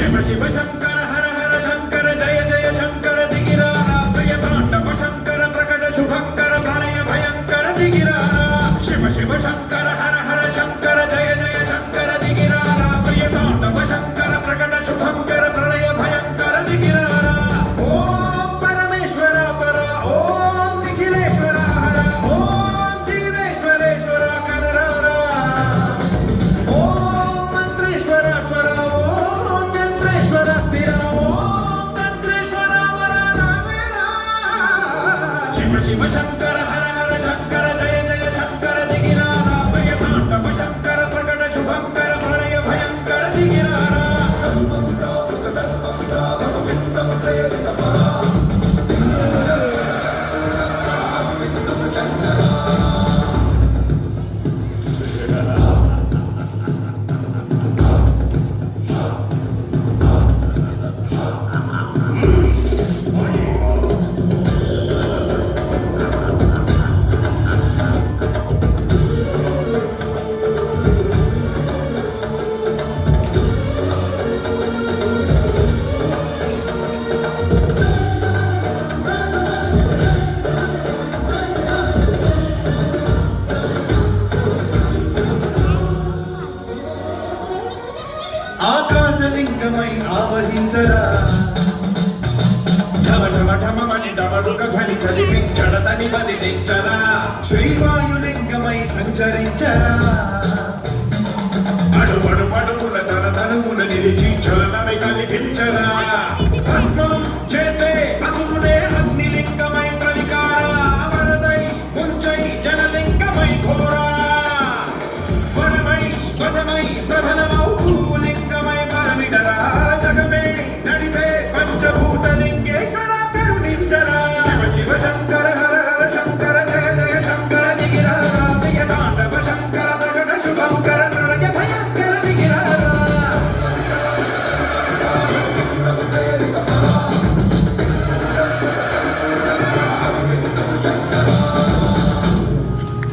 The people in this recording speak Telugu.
శివ శివ శంకర హర హర శంకర జయ జయ శంకర దిగిరారా ప్రియ తాండవ శంకర ప్రకట శుభంకర ప్రళయ భయంకర దిగిరారా శివ శివ శంకర హర హర శంకర జయ జయ శంకర దిగిరారా ప్రియ తాండవ శంకర ప్రకట శుభంకర ప్రళయ భయంకర దిగిరారా ఓం పరమేశ్వర పర ఓం నిఖిలేశ్వర హర ఓం జీవేశ్వరేశ్వర కరరారా ఓం మంత్రేశ్వర స్వర ఓం యంత్రేశ్వర స్థిర ఓం తంత్రేశ్వర వర రామేరా శివ శివ శంకర హర హర శంకర జయ జయ శంకర దిగిరారా ప్రియ తాండవ శంకర ప్రకట శుభంకర ప్రళయ భయంకర దిగిరారా ఆకాశలింగమై ఆవహించరా ఢమ ఢమ ఢమమని డమరుక ధ్వని చదివించడతని బదిలించరా శ్రీవాయులింగమై సంచరించరా అడుగడు పడుకుల తన తనుమున నిలిచి చలనమే కలిగించరా